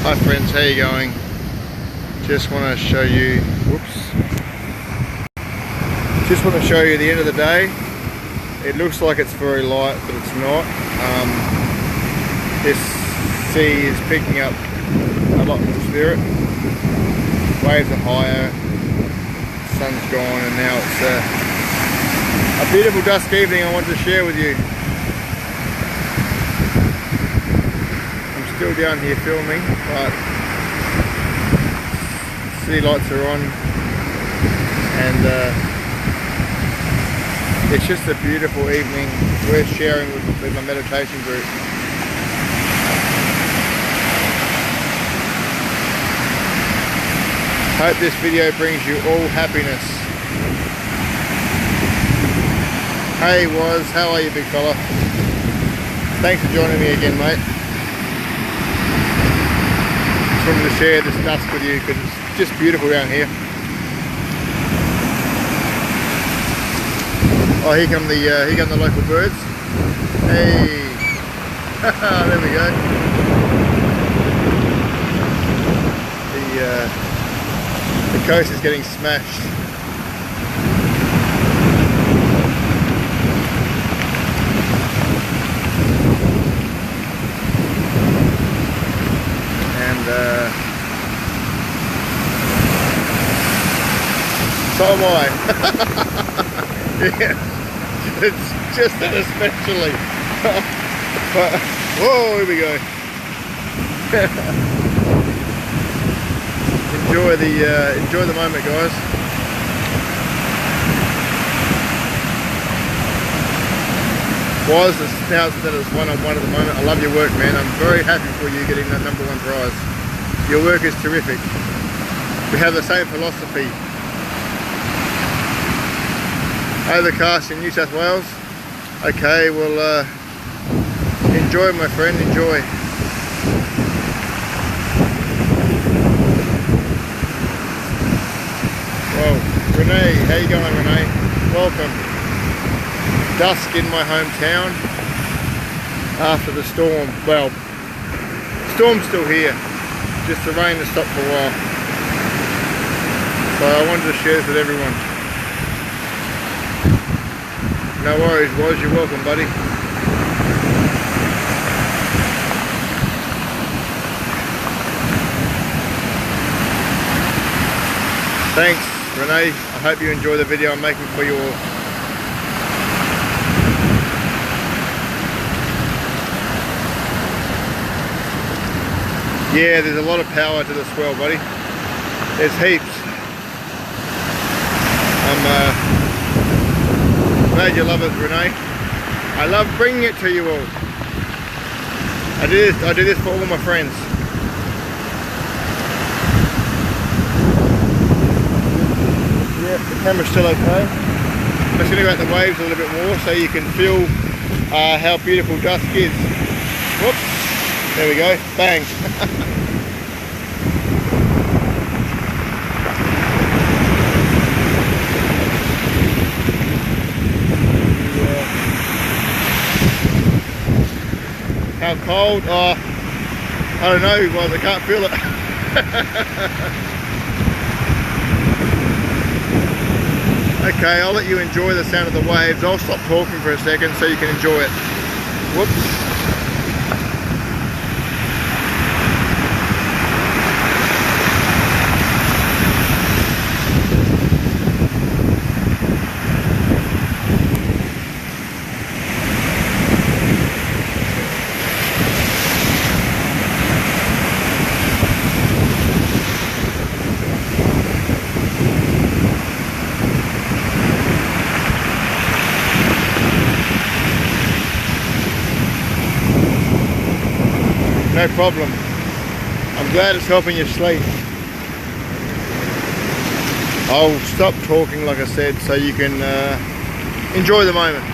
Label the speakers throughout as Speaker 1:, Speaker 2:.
Speaker 1: Hi friends, how you going? Just want to show you, just want to show you the end of the day. It looks like it's very light, but it's not. This sea is picking up a lot more spirit. Waves are higher, sun's gone, and now it's a beautiful dusk evening I wanted to share with you. Still down here filming, but city lights are on, and it's just a beautiful evening worth sharing with my meditation group. Hope this video brings you all happiness. Hey Woz, how are you, big fella? Thanks for joining me again, mate. Wanted to share this dusk with you because it's just beautiful down here. Oh, here come the local birds. Hey, there we go. The coast is getting smashed. So am I. Yeah, it's just that especially. But, whoa, here we go. Enjoy the moment, guys. Woz announced that it's one-on-one at the moment. I love your work, man. I'm very happy for you getting that #1 prize. Your work is terrific. We have the same philosophy. Overcast in New South Wales. Okay, well, enjoy, my friend, enjoy. Well, Renee, how you going, Renee? Welcome. Dusk in my hometown after the storm. Well, storm's still here. Just the rain has stopped for a while. So I wanted to share this with everyone. No worries, Woz, you're welcome, buddy. Thanks, Renee. I hope you enjoy the video I'm making for you all. Yeah, there's a lot of power to the swell, buddy. There's heaps. I'm glad you love it, Renee. I love bringing it to you all. I do this for all my friends. Yeah, the camera's still okay. I'm just going to go at the waves a little bit more so you can feel how beautiful dusk is. Whoops. There we go. Bang. How cold? Oh, I don't know, well, I can't feel it. Okay, I'll let you enjoy the sound of the waves. I'll stop talking for a second so you can enjoy it. Whoops. No problem. I'm glad it's helping you sleep. I'll stop talking, like I said, so you can enjoy the moment.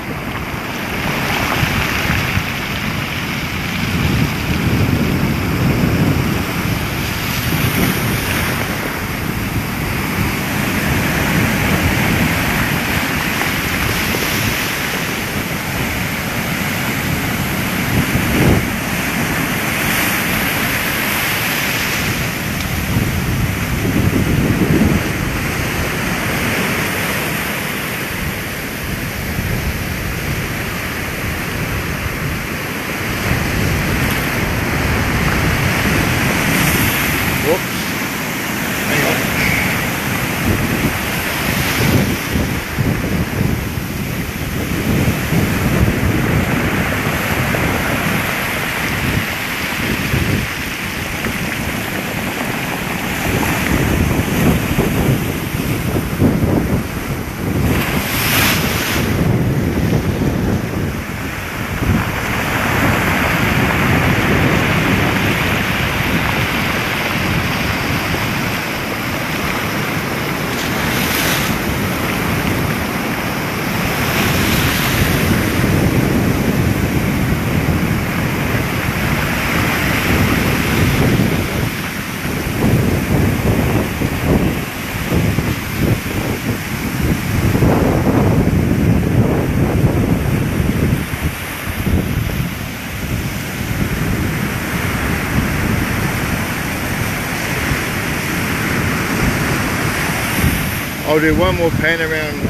Speaker 1: I'll do one more pan around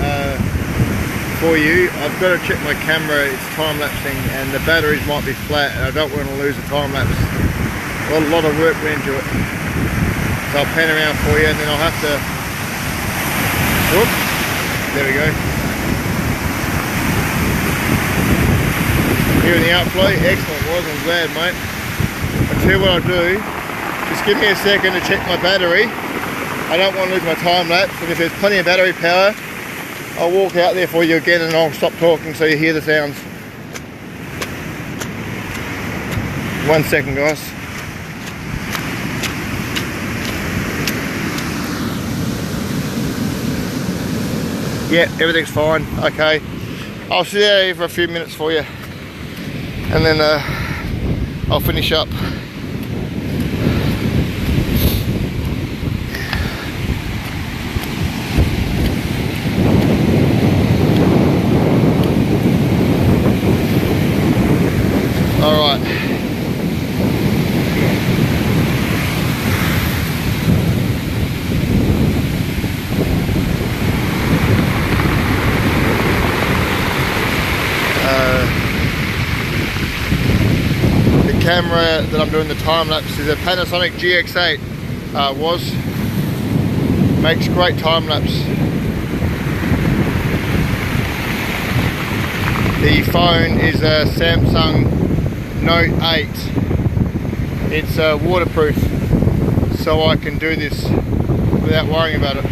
Speaker 1: for you. I've got to check my camera, it's time lapsing and the batteries might be flat and I don't want to lose the time lapse. A lot of work went into it. So I'll pan around for you and then I'll have to, whoop, there we go. Here in the outflow, excellent was, I'm glad mate. I'll tell you what I'll do, just give me a second to check my battery. I don't want to lose my time lapse, and if there's plenty of battery power, I'll walk out there for you again and I'll stop talking so you hear the sounds. 1 second guys. Yeah, everything's fine, okay. I'll sit out here for a few minutes for you and then I'll finish up. Alright. The camera that I'm doing the time lapse is a Panasonic GX8. Makes great time lapse. The phone is a Samsung Note 8. It's waterproof, so I can do this without worrying about it.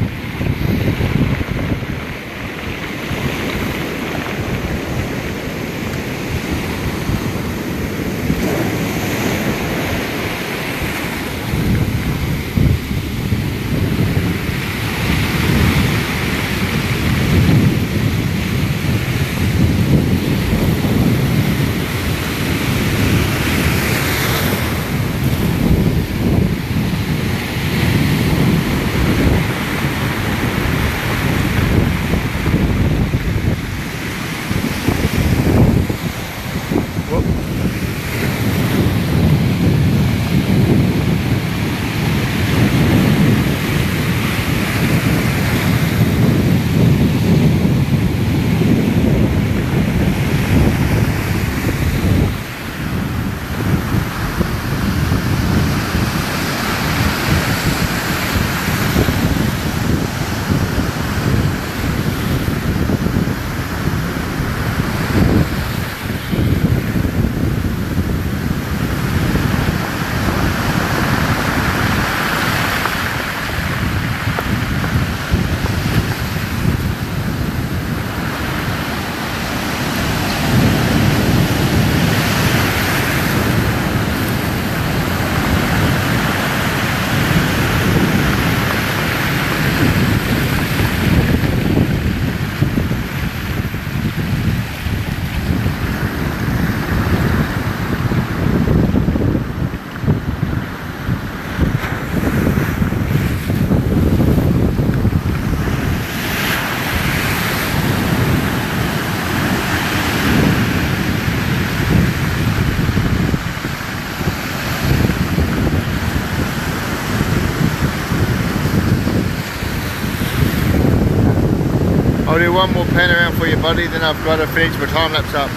Speaker 1: I'll do one more pan around for you buddy, then I've got to finish my time lapse up.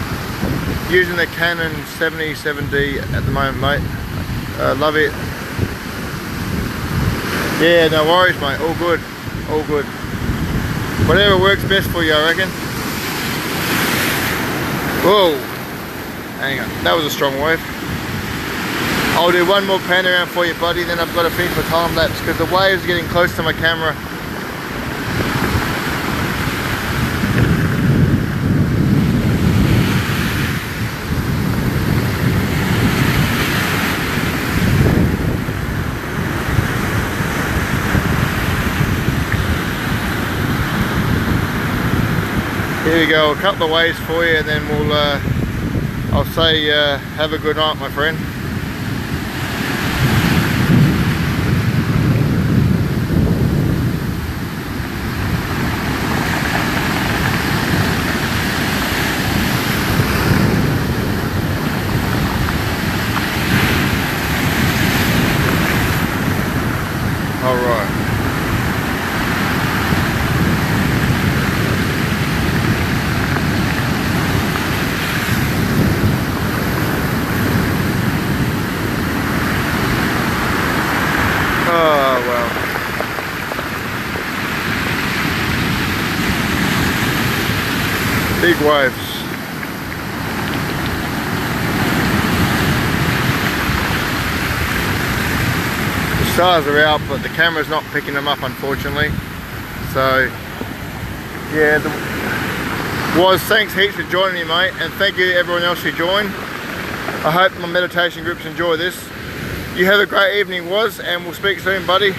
Speaker 1: Using the Canon 77D at the moment mate. Love it. Yeah, no worries mate, all good, all good. Whatever works best for you I reckon. Whoa, hang on, that was a strong wave. I'll do one more pan around for you buddy, then I've got to finish my time lapse because the waves are getting close to my camera. Here we go, a couple of waves for you and then we'll, I'll say have a good night my friend. Alright. Big waves. The stars are out, but the camera's not picking them up, unfortunately. So, yeah, thanks heaps for joining me, mate, and thank you to everyone else who joined. I hope my meditation groups enjoy this. You have a great evening, and we'll speak soon, buddy.